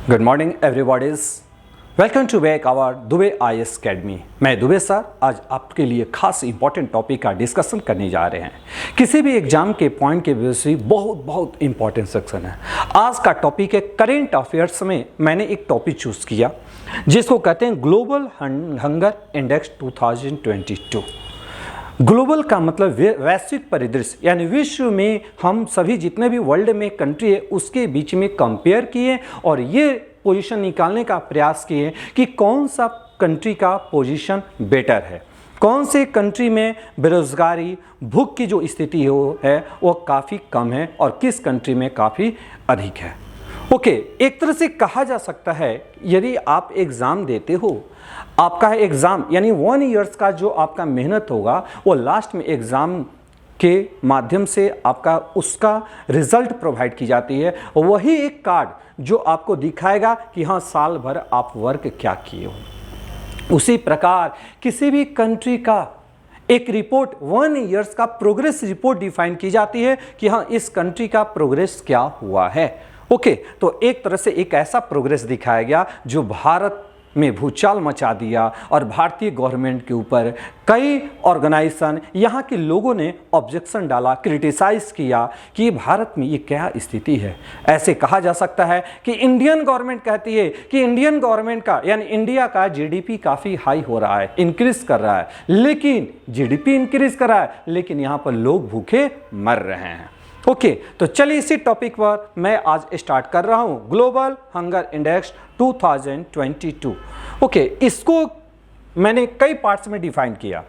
Good morning everybodies, welcome to back our Dubey IAS academy. मैं Dubey sir आज आपके लिए खास इंपॉर्टेंट टॉपिक का डिस्कशन करने जा रहे हैं। किसी भी एग्जाम के पॉइंट के व्यू से बहुत इंपॉर्टेंट सेक्शन है। आज का टॉपिक है करेंट अफेयर्स में मैंने एक टॉपिक चूज किया जिसको कहते हैं ग्लोबल हंगर इंडेक्स 2022। ग्लोबल का मतलब वैश्विक परिदृश्य, यानी विश्व में हम सभी जितने भी वर्ल्ड में कंट्री है उसके बीच में कंपेयर किए और ये पोजीशन निकालने का प्रयास किए कि कौन सा कंट्री का पोजीशन बेटर है, कौन से कंट्री में बेरोजगारी भूख की जो स्थिति है वो काफ़ी कम है और किस कंट्री में काफ़ी अधिक है। ओके, एक तरह से कहा जा सकता है यदि आप एग्ज़ाम देते हो, आपका एग्ज़ाम यानी 1 ईयर्स का जो आपका मेहनत होगा वो लास्ट में एग्ज़ाम के माध्यम से आपका उसका रिजल्ट प्रोवाइड की जाती है। वही एक कार्ड जो आपको दिखाएगा कि हाँ साल भर आप वर्क क्या किए हो। उसी प्रकार किसी भी कंट्री का एक रिपोर्ट 1 ईयर्स का प्रोग्रेस रिपोर्ट डिफाइन की जाती है कि हाँ इस कंट्री का प्रोग्रेस क्या हुआ है। ओके, तो एक तरह से एक ऐसा प्रोग्रेस दिखाया गया जो भारत में भूचाल मचा दिया और भारतीय गवर्नमेंट के ऊपर कई ऑर्गेनाइजेशन, यहाँ के लोगों ने ऑब्जेक्शन डाला, क्रिटिसाइज किया कि भारत में ये क्या स्थिति है। ऐसे कहा जा सकता है कि इंडियन गवर्नमेंट कहती है कि इंडियन गवर्नमेंट का यानी इंडिया का जीडीपी काफ़ी हाई हो रहा है, इंक्रीज कर रहा है, लेकिन जीडीपी इंक्रीज कर रहा है लेकिन यहाँ पर लोग भूखे मर रहे हैं। ओके, तो चलिए इसी टॉपिक पर मैं आज स्टार्ट कर रहा हूँ ग्लोबल हंगर इंडेक्स 2022। ओके, इसको मैंने कई पार्ट्स में डिफाइन किया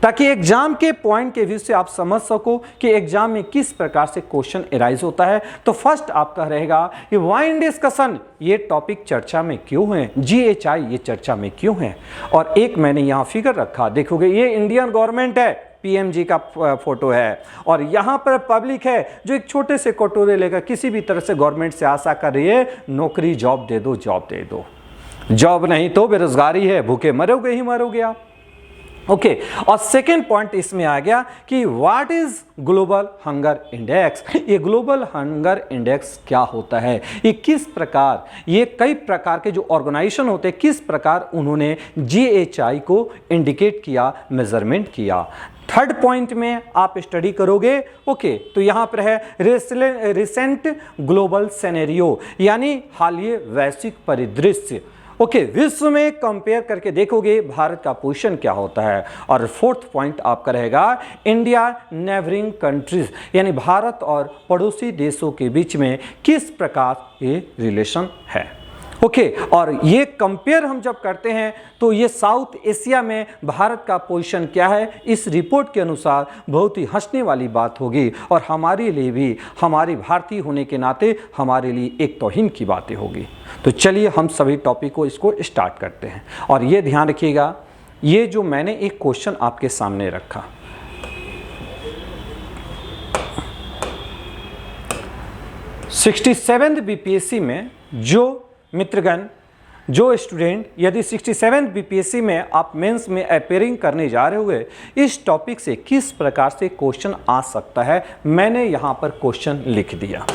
ताकि एग्जाम के पॉइंट के व्यू से आप समझ सको कि एग्जाम में किस प्रकार से क्वेश्चन एराइज होता है। तो फर्स्ट आपका रहेगा कि वाई इन डिस्कशन, ये टॉपिक चर्चा में क्यों है, GHI ये चर्चा में क्यों है। और एक मैंने यहाँ फिगर रखा, देखोगे ये इंडियन गवर्नमेंट है, PMG का फोटो है और यहाँ पर पब्लिक है जो एक छोटे से कटोरे लेकर किसी भी तरह से गवर्नमेंट से आशा कर रही है नौकरी जॉब दे दो, जॉब दे दो, जॉब नहीं तो बेरोजगारी है, भूखे मरोगे ही मरोगे आप। ओके, और सेकेंड पॉइंट इसमें आ गया कि what is global hunger index. ये ग्लोबल हंगर इंडेक्स क्या होता है, ये किस प्रकार, ये कई प्रकार के जो ऑर्गेनाइजेशन होते हैं किस प्रकार उन्होंने GHI को इंडिकेट किया, मेजरमेंट किया। थर्ड पॉइंट में आप स्टडी करोगे। ओके, तो यहां पर है रिसेंट ग्लोबल सिनेरियो यानी हालिया वैश्विक परिदृश्य। ओके, विश्व में कंपेयर करके देखोगे भारत का पोजीशन क्या होता है। और फोर्थ पॉइंट आपका रहेगा इंडिया नेबरिंग कंट्रीज यानी भारत और पड़ोसी देशों के बीच में किस प्रकार ये रिलेशन है। ओके, और ये कंपेयर हम जब करते हैं तो ये साउथ एशिया में भारत का पोजीशन क्या है, इस रिपोर्ट के अनुसार बहुत ही हंसने वाली बात होगी और हमारे लिए भी, हमारे भारतीय होने के नाते हमारे लिए एक तौहीन की बातें होगी। तो चलिए हम सभी टॉपिक को इसको स्टार्ट करते हैं। और ये ध्यान रखिएगा, ये जो मैंने एक क्वेश्चन आपके सामने रखा, 67th BPSC में जो मित्रगण, जो स्टूडेंट यदि 67th BPSC में आप मेंस में अपेयरिंग करने जा रहे हुए, इस टॉपिक से किस प्रकार से क्वेश्चन आ सकता है मैंने यहाँ पर क्वेश्चन लिख दिया।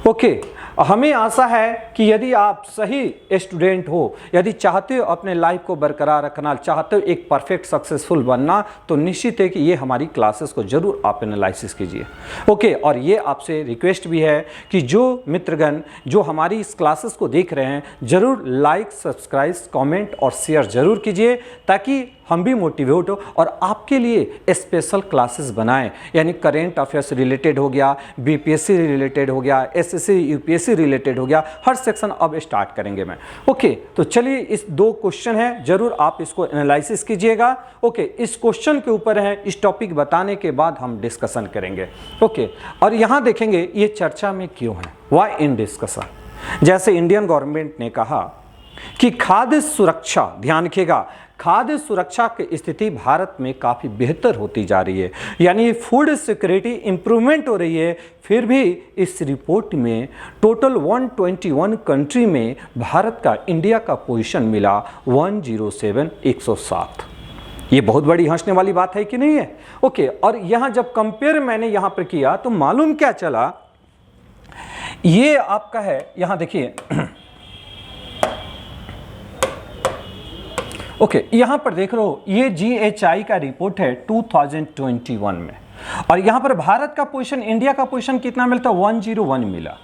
ओके, हमें आशा है कि यदि आप सही स्टूडेंट हो, यदि चाहते हो अपने लाइफ को बरकरार रखना, चाहते हो एक परफेक्ट सक्सेसफुल बनना, तो निश्चित है कि ये हमारी क्लासेस को जरूर आप एनालिसिस कीजिए। ओके, और ये आपसे रिक्वेस्ट भी है कि जो मित्रगण जो हमारी इस क्लासेस को देख रहे हैं जरूर लाइक, सब्सक्राइब, कमेंट और शेयर जरूर कीजिए ताकि हम भी मोटिवेट हो और आपके लिए स्पेशल क्लासेस बनाएं। यानी करेंट अफेयर्स रिलेटेड हो गया, BPSC रिलेटेड हो गया, SSC UPSC रिलेटेड हो गया, हर सेक्शन अब स्टार्ट करेंगे मैं। ओके, तो चलिए इस 2 क्वेश्चन है, जरूर आप इसको एनालिसिस कीजिएगा। ओके, इस क्वेश्चन के ऊपर है, इस टॉपिक बताने के बाद हम डिस्कशन करेंगे। ओके, और यहाँ देखेंगे ये चर्चा में क्यों है, व्हाई इन डिस्कशन। जैसे इंडियन गवर्नमेंट ने कहा कि खाद्य सुरक्षा, ध्यान रखिएगा, खाद्य सुरक्षा की स्थिति भारत में काफ़ी बेहतर होती जा रही है, यानी फूड सिक्योरिटी इंप्रूवमेंट हो रही है। फिर भी इस रिपोर्ट में टोटल 121 कंट्री में भारत का, इंडिया का पोजीशन मिला 107, 107। ये बहुत बड़ी हंसने वाली बात है कि नहीं है। ओके, और यहाँ जब कंपेयर मैंने यहाँ पर किया तो मालूम क्या चला, ये आपका है, यहाँ देखिए ओके, यहाँ पर देख रहे हो ये GHI का रिपोर्ट है 2021 में, और यहाँ पर भारत का पोजीशन, इंडिया का पोजीशन कितना मिलता है? 101 मिला।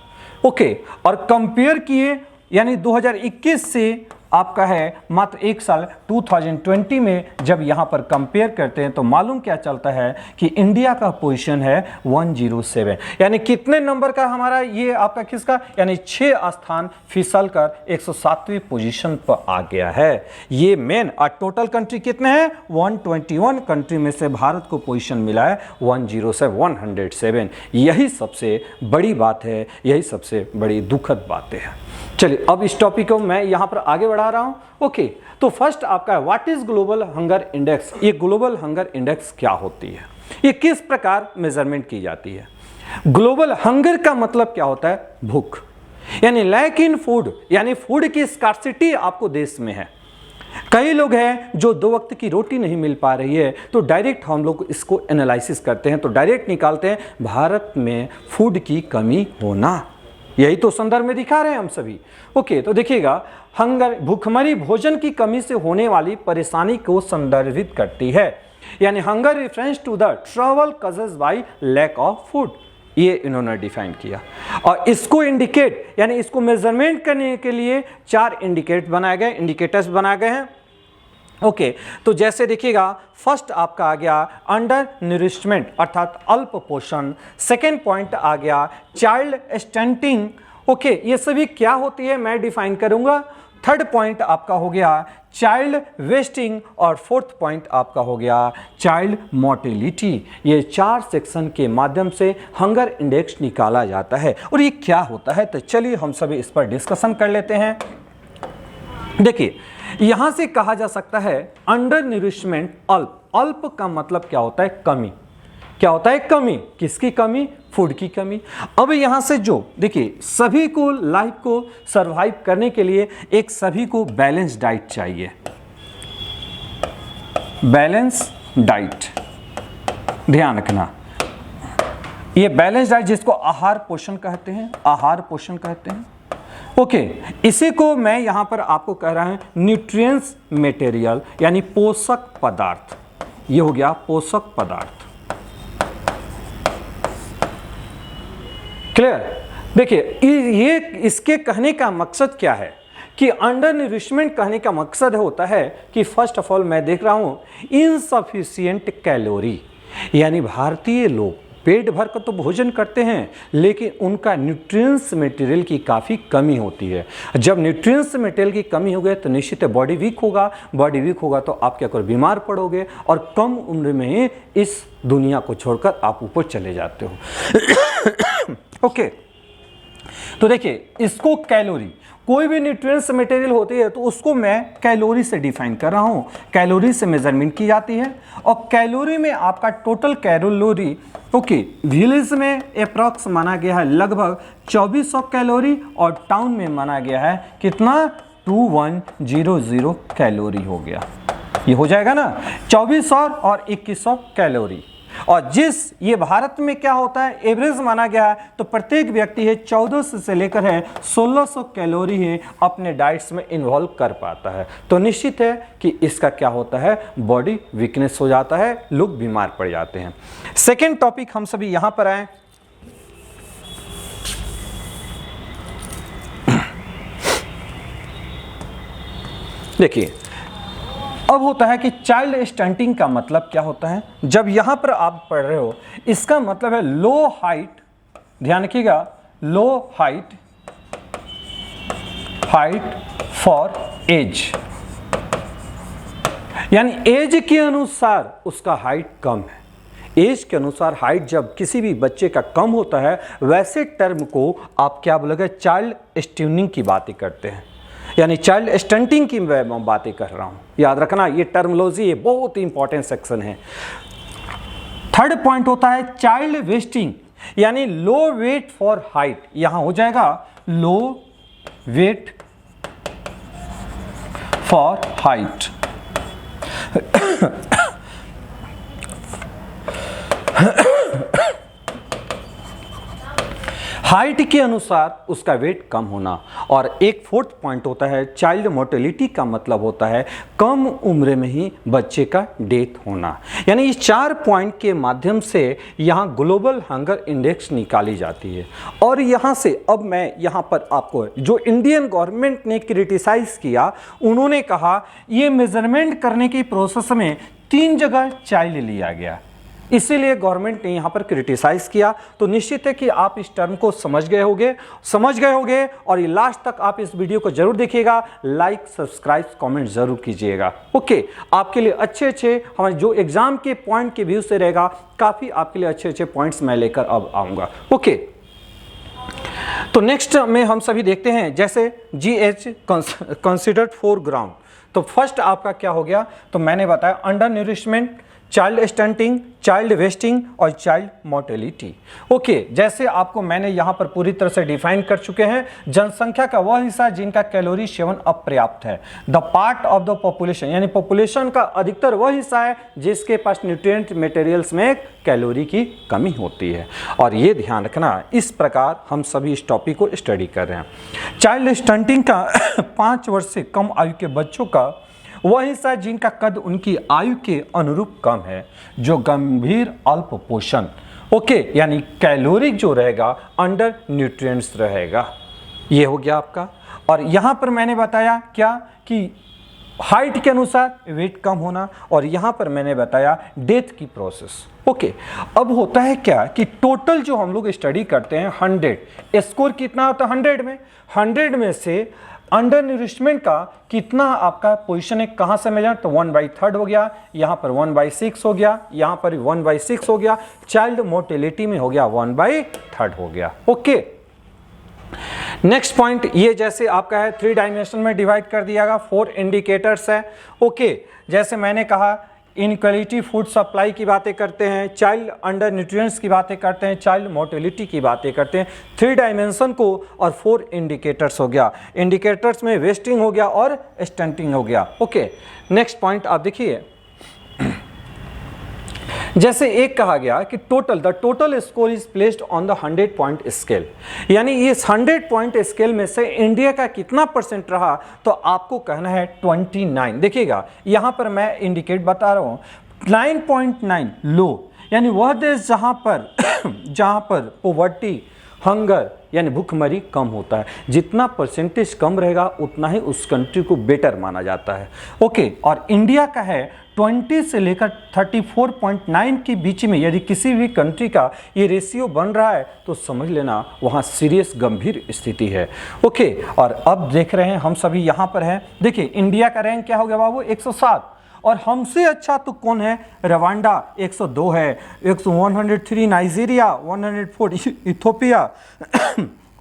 ओके, और कंपेयर किए यानी 2021 से आपका है मात्र एक साल 2020 में जब यहाँ पर कंपेयर करते हैं तो मालूम क्या चलता है कि इंडिया का पोजीशन है 107, यानी कितने नंबर का हमारा ये आपका किसका, यानी 6 स्थान फिसल कर 107वीं पोजीशन पर आ गया है। ये मेन, और टोटल कंट्री कितने हैं? 121 कंट्री में से भारत को पोजीशन मिला है 107। यही सबसे बड़ी बात है, यही सबसे बड़ी दुखद बातें हैं। चलिए अब इस टॉपिक को मैं यहाँ पर आगे बढ़ा रहा हूँ। ओके, तो फर्स्ट आपका what is global hunger index. ये ग्लोबल हंगर इंडेक्स क्या होती है, ये किस प्रकार मेजरमेंट की जाती है? ग्लोबल हंगर का मतलब क्या होता है? भूख, यानी लैक इन फूड, यानी फूड की स्कार्सिटी आपको देश में है। कई लोग हैं जो 2 वक्त की रोटी नहीं मिल पा रही है, तो डायरेक्ट हम लोग इसको एनालिसिस करते हैं, तो डायरेक्ट निकालते हैं भारत में फूड की कमी होना। यही तो संदर्भ में दिखा रहे हैं हम सभी। ओके, तो देखिएगा, हंगर भूखमरी भोजन की कमी से होने वाली परेशानी को संदर्भित करती है, यानी hunger reference to the trouble causes by lack of food, ये इन्होंने डिफाइन किया। और इसको इंडिकेट, यानी इसको मेजरमेंट करने के लिए 4 इंडिकेटर्स बनाए गए हैं। ओके, तो जैसे देखिएगा, फर्स्ट आपका आ गया अंडर न्यूरिशमेंट अर्थात अल्प पोषण। सेकेंड पॉइंट आ गया चाइल्ड स्टंटिंग। ओके, ये सभी क्या होती है मैं डिफाइन करूंगा। थर्ड पॉइंट आपका हो गया चाइल्ड वेस्टिंग, और फोर्थ पॉइंट आपका हो गया चाइल्ड मोर्टेलिटी। ये 4 सेक्शन के माध्यम से हंगर इंडेक्स निकाला जाता है। और ये क्या होता है, तो चलिए हम सभी इस पर डिस्कशन कर लेते हैं। देखिए, यहां से कहा जा सकता है अंडर न्यूरिशमेंट अल्प, अल्प का मतलब क्या होता है? कमी। क्या होता है? कमी। किसकी कमी? फूड की कमी। अब यहां से जो देखिए, सभी को लाइफ को सरवाइव करने के लिए एक सभी को बैलेंस डाइट चाहिए। बैलेंस डाइट ध्यान रखना, ये बैलेंस डाइट जिसको आहार पोषण कहते हैं, आहार पोषण कहते हैं। ओके, इसी को मैं यहां पर आपको कह रहा हूं न्यूट्रिएंट्स मटेरियल, यानी पोषक पदार्थ। ये हो गया पोषक पदार्थ। क्लियर? देखिए, ये इसके कहने का मकसद क्या है कि अंडर न्यूरिशमेंट कहने का मकसद होता है कि फर्स्ट ऑफ ऑल मैं देख रहा हूं इनसफिशिएंट कैलोरी, यानी भारतीय लोग पेट भर कर तो भोजन करते हैं लेकिन उनका न्यूट्रिएंट्स मटेरियल की काफ़ी कमी होती है। जब न्यूट्रिएंट्स मटेरियल की कमी हो गई तो निश्चित है बॉडी वीक होगा, बॉडी वीक होगा तो आप क्या करो, बीमार पड़ोगे, और कम उम्र में ही इस दुनिया को छोड़कर आप ऊपर चले जाते हो। ओके, तो देखिए, इसको कैलोरी, कोई भी न्यूट्रिएंट्स मटेरियल होती है तो उसको मैं कैलोरी से डिफाइन कर रहा हूं, कैलोरी से मेजरमेंट की जाती है। और कैलोरी में आपका टोटल कैलोरी, ओके, विलेज में अप्रॉक्स माना गया है लगभग 2400 कैलोरी, और टाउन में माना गया है कितना, 2100 कैलोरी हो गया। ये हो जाएगा ना, 2400 और 2100 कैलोरी। और जिस ये भारत में क्या होता है, एवरेज माना गया है, तो प्रत्येक व्यक्ति है 1400 से लेकर है 1600 कैलोरी है अपने डाइट्स में इन्वॉल्व कर पाता है। तो निश्चित है कि इसका क्या होता है, बॉडी वीकनेस हो जाता है, लोग बीमार पड़ जाते हैं। सेकेंड टॉपिक हम सभी यहां पर आए। देखिए, अब होता है कि चाइल्ड स्टंटिंग का मतलब क्या होता है। जब यहां पर आप पढ़ रहे हो, इसका मतलब है लो हाइट, ध्यान रखिएगा, लो हाइट फॉर एज, यानी एज के अनुसार उसका हाइट कम है। एज के अनुसार हाइट जब किसी भी बच्चे का कम होता है, वैसे टर्म को आप क्या बोलोगे, चाइल्ड स्टंटिंग की बातें करते हैं, यानी चाइल्ड स्टंटिंग की मैं बातें कर रहा हूं। याद रखना, ये टर्मिनोलॉजी ये बहुत ही इंपॉर्टेंट सेक्शन है। थर्ड पॉइंट होता है चाइल्ड वेस्टिंग, यानी लो वेट फॉर हाइट। यहां हो जाएगा लो वेट फॉर हाइट। हाइट के अनुसार उसका वेट कम होना। और एक फोर्थ पॉइंट होता है चाइल्ड मोर्टेलिटी का मतलब होता है कम उम्र में ही बच्चे का डेथ होना। यानी इस 4 पॉइंट के माध्यम से यहाँ ग्लोबल हंगर इंडेक्स निकाली जाती है। और यहाँ से अब मैं यहाँ पर आपको जो इंडियन गवर्नमेंट ने क्रिटिसाइज किया, उन्होंने कहा ये मेजरमेंट करने की प्रोसेस में 3 जगह चाइल्ड लिया गया, इसीलिए गवर्नमेंट ने यहाँ पर क्रिटिसाइज किया। तो निश्चित है कि आप इस टर्म को समझ गए होंगे और ये लास्ट तक आप इस वीडियो को जरूर देखिएगा, लाइक सब्सक्राइब कमेंट जरूर कीजिएगा। ओके, आपके लिए अच्छे हमारे जो एग्जाम के पॉइंट के व्यू से रहेगा, काफ़ी आपके लिए अच्छे पॉइंट्स मैं लेकर अब आऊँगा। ओके, तो नेक्स्ट में हम सभी देखते हैं जैसे GH कंसिडर्ड 4 ग्राउंड। तो फर्स्ट आपका क्या हो गया, तो मैंने बताया under nourishment, child stunting, child wasting और चाइल्ड मोर्टेलिटी। ओके, जैसे आपको मैंने यहाँ पर पूरी तरह से डिफाइन कर चुके हैं, जनसंख्या का वह हिस्सा जिनका कैलोरी सेवन अपर्याप्त है। The part of the population, यानी पॉपुलेशन का अधिकतर वह हिस्सा है जिसके पास न्यूट्रिएंट मटेरियल्स में कैलोरी की कमी होती है। और ये ध्यान रखना, इस प्रकार हम सभी इस टॉपिक को स्टडी कर रहे हैं। चाइल्ड स्टंटिंग का 5 वर्ष से कम आयु के बच्चों का वह हिस्सा जिनका कद उनकी आयु के अनुरूप कम है, जो गंभीर अल्प पोषण, ओके, यानी कैलोरिक जो रहेगा अंडर न्यूट्रिएंट्स रहेगा। ये हो गया आपका। और यहाँ पर मैंने बताया क्या कि हाइट के अनुसार वेट कम होना, और यहाँ पर मैंने बताया डेथ की प्रोसेस। ओके, अब होता है क्या कि टोटल जो हम लोग स्टडी करते हैं 100 स्कोर कितना होता है 100 में से अंडर न्यूरिशमेंट का कितना आपका पोजीशन है, कहाँ से मेजर, तो 1/3 हो गया, यहाँ पर 1/6 हो गया, यहाँ पर 1/6 हो गया, चाइल्ड मोर्टेलिटी में हो गया 1/3 हो गया। ओके, नेक्स्ट पॉइंट, ये जैसे आपका है 3 डायमेंशन में डिवाइड कर दिया गया, 4 इंडिकेटर्स है। ओके, जैसे मैंने कहा इनक्वालिटी फूड सप्लाई की बातें करते हैं, चाइल्ड अंडर न्यूट्रिएंट्स की बातें करते हैं, चाइल्ड मोर्टेलिटी की बातें करते हैं। 3 डायमेंशन को और 4 इंडिकेटर्स हो गया। इंडिकेटर्स में वेस्टिंग हो गया और स्टंटिंग हो गया। ओके, नेक्स्ट पॉइंट आप देखिए, जैसे एक कहा गया कि the total score is placed on the 100 point scale, यानी इस 100 पॉइंट स्केल में से इंडिया का कितना परसेंट रहा, तो आपको कहना है 29। देखिएगा यहाँ पर मैं इंडिकेट बता रहा हूँ 9.9 लो, यानी वह देश जहाँ पर पोवर्टी, हंगर यानी भूखमरी कम होता है। जितना परसेंटेज कम रहेगा उतना ही उस कंट्री को बेटर माना जाता है। ओके, और इंडिया का है 20 से लेकर 34.9 के बीच में। यदि किसी भी कंट्री का ये रेशियो बन रहा है तो समझ लेना वहाँ सीरियस गंभीर स्थिति है। ओके, और अब देख रहे हैं हम सभी यहाँ पर हैं। देखिए इंडिया का रैंक क्या हो गया बाबू, 107। और हमसे अच्छा तो कौन है, रवांडा 102 है, 103 नाइजीरिया, 104 इथोपिया,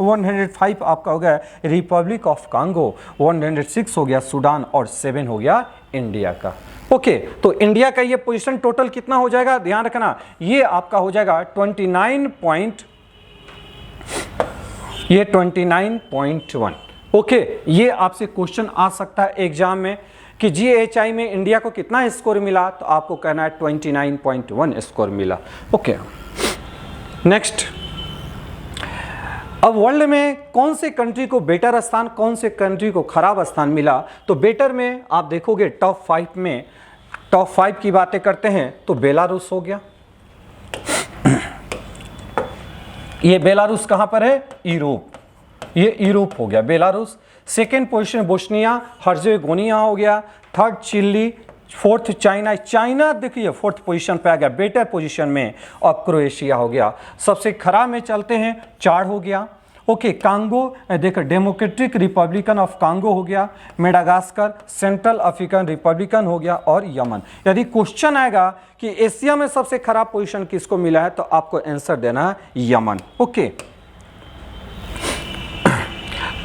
105 आपका हो गया रिपब्लिक ऑफ कांगो, 106 हो गया सूडान और 7 हो गया इंडिया का। ओके, तो इंडिया का ये पोजीशन टोटल कितना हो जाएगा, ध्यान रखना, ये आपका हो जाएगा 29.1। ओके, ये आपसे क्वेश्चन आ सकता है एग्जाम में कि GHI में इंडिया को कितना स्कोर मिला, तो आपको कहना है 29.1 स्कोर मिला। ओके, नेक्स्ट, अब वर्ल्ड में कौन से कंट्री को बेटर स्थान, कौन से कंट्री को खराब स्थान मिला, तो बेटर में आप देखोगे टॉप 5 में, टॉप 5 की बातें करते हैं तो बेलारूस हो गया। ये बेलारूस कहां पर है, यूरोप, ये यूरोप हो गया Belarus. Second position Bosnia Herzegovina हो गया, थर्ड चिली, फोर्थ चाइना देखिए 4th पोजीशन पे आ गया बेटर पोजीशन में, और क्रोएशिया हो गया। सबसे खराब में चलते हैं, चाड हो गया। ओके, कांगो देखो डेमोक्रेटिक रिपब्लिकन ऑफ कांगो हो गया, मेडागास्कर, सेंट्रल अफ्रीकन रिपब्लिकन हो गया और यमन। यदि क्वेश्चन आएगा कि एशिया में सबसे खराब पोजीशन किसको मिला है, तो आपको आंसर देना है यमन। ओके,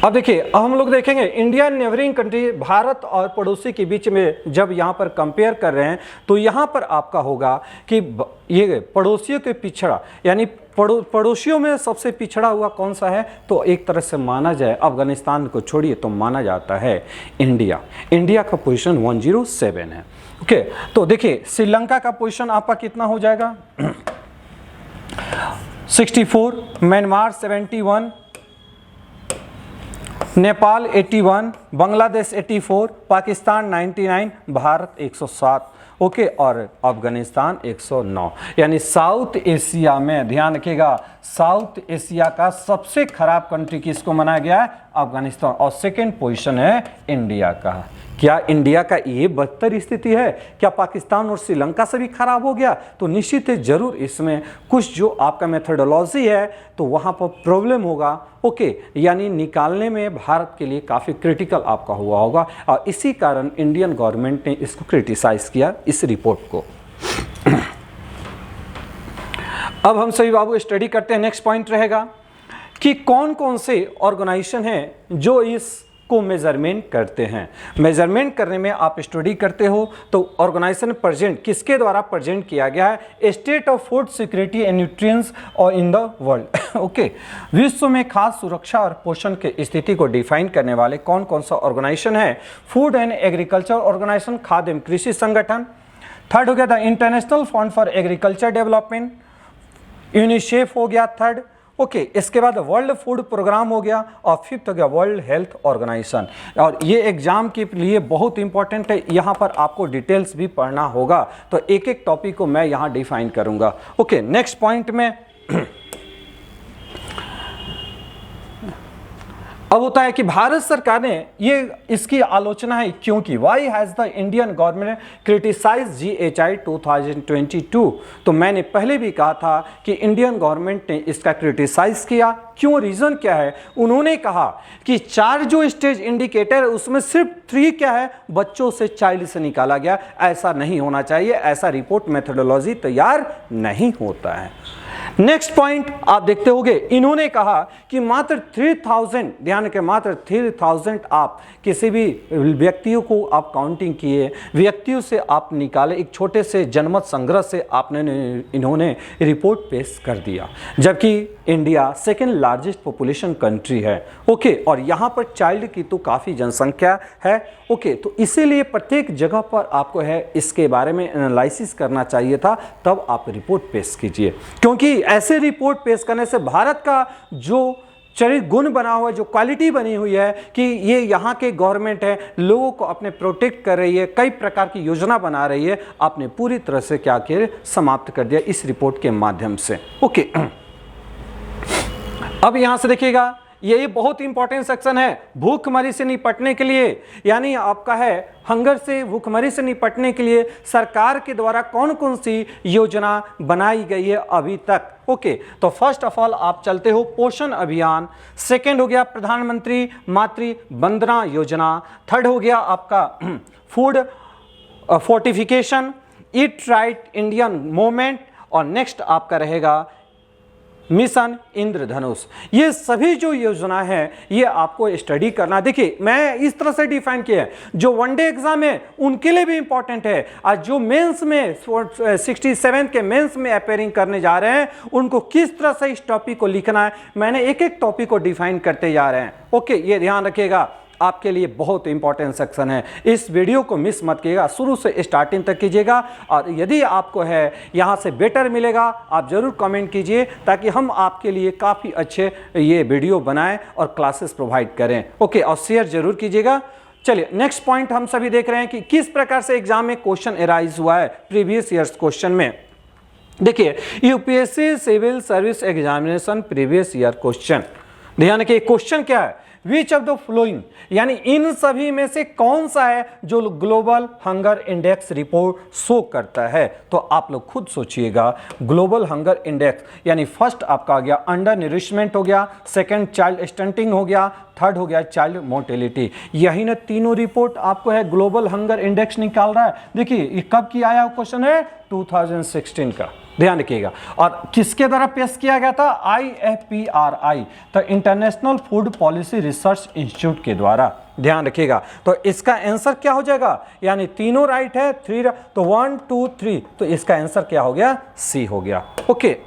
अब देखिए, अब हम लोग देखेंगे इंडिया नेबरिंग कंट्री, भारत और पड़ोसी के बीच में जब यहाँ पर कंपेयर कर रहे हैं तो यहाँ पर आपका होगा कि ये पड़ोसियों के पिछड़ा, यानी पड़ोसियों में सबसे पिछड़ा हुआ कौन सा है, तो एक तरह से माना जाए अफगानिस्तान को छोड़िए तो माना जाता है इंडिया। इंडिया का पोजीशन 107 है। ओके, तो देखिए श्रीलंका का पोजीशन आपका कितना हो जाएगा, 64, म्यांमार 71, नेपाल 81, बांग्लादेश 84, पाकिस्तान 99, भारत 107, ओके, और अफगानिस्तान 109। यानी साउथ एशिया में ध्यान रखिएगा, साउथ एशिया का सबसे खराब कंट्री किसको माना गया है? अफगानिस्तान। और सेकेंड पोजीशन है इंडिया का। क्या इंडिया का ये बदतर स्थिति है? क्या पाकिस्तान और श्रीलंका से भी खराब हो गया? तो निश्चित है जरूर इसमें कुछ जो आपका मेथोडोलॉजी है तो वहाँ पर प्रॉब्लम होगा, ओके, यानी निकालने में भारत के लिए काफ़ी क्रिटिकल आपका हुआ होगा, और इसी कारण इंडियन गवर्नमेंट ने इसको क्रिटिसाइज किया, इस रिपोर्ट को। अब हम सभी बाबू स्टडी करते हैं। नेक्स्ट पॉइंट रहेगा कि कौन कौन से ऑर्गेनाइजेशन हैं जो इस को मेजरमेंट करते हैं। मेजरमेंट करने में आप स्टडी करते हो तो ऑर्गेनाइजेशन प्रेजेंट किसके द्वारा प्रेजेंट किया गया है? State of food security and nutrients और इन द वर्ल्ड, ओके, विश्व में खाद्य सुरक्षा और पोषण की स्थिति को डिफाइन करने वाले कौन कौन सा ऑर्गेनाइजेशन है? फूड एंड एग्रीकल्चर ऑर्गेनाइजेशन, खाद्य एवं कृषि संगठन। थर्ड हो गया the international fund for agriculture development, UNICEF हो गया थर्ड, ओके, इसके बाद वर्ल्ड फूड प्रोग्राम हो गया, और फिफ्थ हो गया वर्ल्ड हेल्थ ऑर्गेनाइजेशन। और ये एग्जाम के लिए बहुत इंपॉर्टेंट है, यहाँ पर आपको डिटेल्स भी पढ़ना होगा, तो एक एक टॉपिक को मैं यहाँ डिफाइन करूंगा। ओके, नेक्स्ट पॉइंट में अब होता है कि भारत सरकार ने ये इसकी आलोचना है क्योंकि why has the Indian government criticise GHI 2022। तो मैंने पहले भी कहा था कि इंडियन गवर्नमेंट ने इसका क्रिटिसाइज किया, क्यों, रीज़न क्या है? उन्होंने कहा कि 4 जो स्टेज इंडिकेटर है उसमें सिर्फ 3 क्या है? बच्चों से, चाइल्ड से निकाला गया। ऐसा नहीं होना चाहिए, ऐसा रिपोर्ट मेथोडोलॉजी तैयार नहीं होता है। नेक्स्ट पॉइंट आप देखते होंगे, इन्होंने कहा कि मात्र 3000, ध्यान रखें, मात्र 3000 आप किसी भी व्यक्तियों को आप काउंटिंग किए, व्यक्तियों से आप निकाले, एक छोटे से जनमत संग्रह से आपने इन्होंने रिपोर्ट पेश कर दिया, जबकि India second largest population country है, ओके, और यहाँ पर चाइल्ड की तो काफ़ी जनसंख्या है, ओके, तो इसीलिए प्रत्येक जगह पर आपको है इसके बारे में एनालिसिस करना चाहिए था, तब आप रिपोर्ट पेश कीजिए, क्योंकि ऐसे रिपोर्ट पेश करने से भारत का जो चरित्र गुण बना हुआ है, जो क्वालिटी बनी हुई है कि ये यहाँ के गवर्नमेंट है, लोगों को अपने प्रोटेक्ट कर रही है, कई प्रकार की योजना बना रही है, आपने पूरी तरह से क्या किया? समाप्त कर दिया इस रिपोर्ट के माध्यम से, ओके। अब यहाँ से देखिएगा, ये बहुत इंपॉर्टेंट सेक्शन है, भूखमरी से निपटने के लिए, यानी आपका है हंगर से, भूखमरी से निपटने के लिए सरकार के द्वारा कौन कौन सी योजना बनाई गई है अभी तक, ओके। तो फर्स्ट ऑफ ऑल आप चलते हो पोषण अभियान, सेकंड हो गया प्रधानमंत्री मातृ वंदना योजना, थर्ड हो गया आपका food fortification, eat right Indian movement, और नेक्स्ट आपका रहेगा मिशन इंद्रधनुष। ये सभी जो योजना है ये आपको स्टडी करना। देखिए मैं इस तरह से डिफाइन किया है, जो वनडे एग्जाम है उनके लिए भी इंपॉर्टेंट है, और जो मेंस में 67 के मेंस में अपेयरिंग करने जा रहे हैं उनको किस तरह से इस टॉपिक को लिखना है, मैंने एक एक टॉपिक को डिफाइन करते जा रहे हैं, ओके। ये ध्यान रखिएगा, आपके लिए बहुत इंपॉर्टेंट सेक्शन है, इस वीडियो को मिस मत कीजिएगा, शुरू से स्टार्टिंग तक कीजिएगा, और यदि आपको है यहाँ से बेटर मिलेगा आप ज़रूर कमेंट कीजिए, ताकि हम आपके लिए काफ़ी अच्छे ये वीडियो बनाएं और क्लासेस प्रोवाइड करें, ओके, और शेयर जरूर कीजिएगा। चलिए नेक्स्ट पॉइंट हम सभी देख रहे हैं कि किस प्रकार से एग्जाम में क्वेश्चन एराइज हुआ है प्रीवियस ईयर्स क्वेश्चन में। देखिए UPSC civil service examination previous year question, ध्यान रखिए क्वेश्चन क्या है, विच ऑफ द फ्लोइंग, यानी इन सभी में से कौन सा है जो global hunger index report show करता है। तो आप लोग खुद सोचिएगा, ग्लोबल हंगर इंडेक्स यानी फर्स्ट आपका आ गया अंडर न्यूरिशमेंट हो गया, सेकंड चाइल्ड स्टंटिंग हो गया, थर्ड हो गया चाइल्ड मोर्टेलिटी, यही ना तीनों रिपोर्ट आपको है ग्लोबल हंगर इंडेक्स निकाल रहा है। देखिए ये कब की आया क्वेश्चन है, 2016 का, ध्यान रखिएगा, और किसके द्वारा पेश किया गया था, IFPRI, तो international food policy research institute के द्वारा, ध्यान रखिएगा। तो इसका आंसर क्या हो जाएगा, यानी तीनों राइट है, 3 तो 1 2 3, तो इसका आंसर क्या हो गया, सी हो गया, ओके।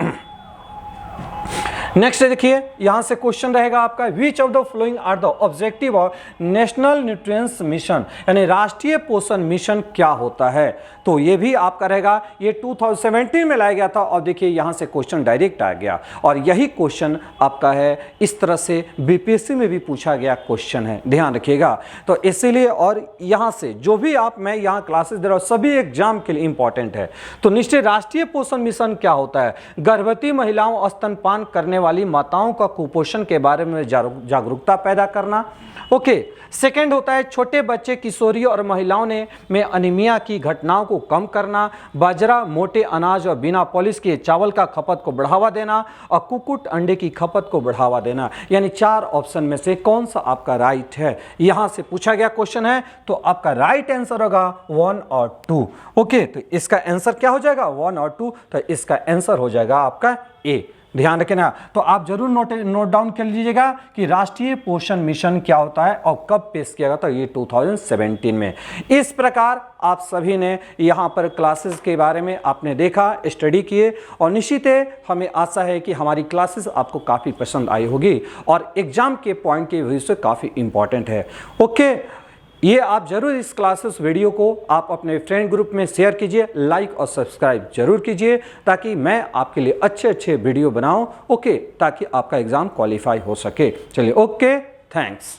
नेक्स्ट देखिए, यहां से क्वेश्चन रहेगा आपका, which of the following are the objective of national nutrients mission, यानी राष्ट्रीय पोषण मिशन क्या होता है। तो ये भी आपका रहेगा, ये 2017 में लाया गया था और देखिए यहां से क्वेश्चन डायरेक्ट आ गया और यही क्वेश्चन आपका है, इस तरह से बीपीएससी में भी पूछा गया क्वेश्चन है, ध्यान रखिएगा। तो इसीलिए और यहां से जो भी मैं यहां क्लासेस दे रहा हूं सभी एग्जाम के लिए इंपॉर्टेंट है। तो निश्चय राष्ट्रीय पोषण मिशन क्या होता है, गर्भवती महिलाओं, स्तनपान करने वाली माताओं का कुपोषण के बारे में जागरूकता पैदा करना। ओके, सेकंड होता है छोटे बच्चे, किशोरियों और महिलाओं में अनीमिया की घटनाओं को कम करना, बाजरा, मोटे अनाज और बिना पॉलिश किए चावल का खपत को बढ़ावा देना और कुक्कुट अंडे की खपत को बढ़ावा देना। यानी 4 ऑप्शन में से कौन सा आपका राइट है, यहां से पूछा गया क्वेश्चन है। तो आपका राइट आंसर होगा 1 और 2। ओके, तो इसका आंसर क्या हो जाएगा 1 और 2, तो इसका आंसर हो जाएगा आपका ए। ध्यान रखना, तो आप जरूर नोट डाउन कर लीजिएगा कि राष्ट्रीय पोषण मिशन क्या होता है और कब पेश किया गया था, ये 2017 में। इस प्रकार आप सभी ने यहाँ पर क्लासेस के बारे में आपने देखा, स्टडी किए और निश्चित है हमें आशा है कि हमारी क्लासेस आपको काफ़ी पसंद आई होगी और एग्जाम के पॉइंट की वजह से काफ़ी इंपॉर्टेंट है। ओके, ये आप जरूर इस क्लासेस वीडियो को आप अपने फ्रेंड ग्रुप में शेयर कीजिए, लाइक और सब्सक्राइब जरूर कीजिए ताकि मैं आपके लिए अच्छे अच्छे वीडियो बनाऊं। ओके, ताकि आपका एग्जाम क्वालिफाई हो सके। चलिए, ओके, थैंक्स।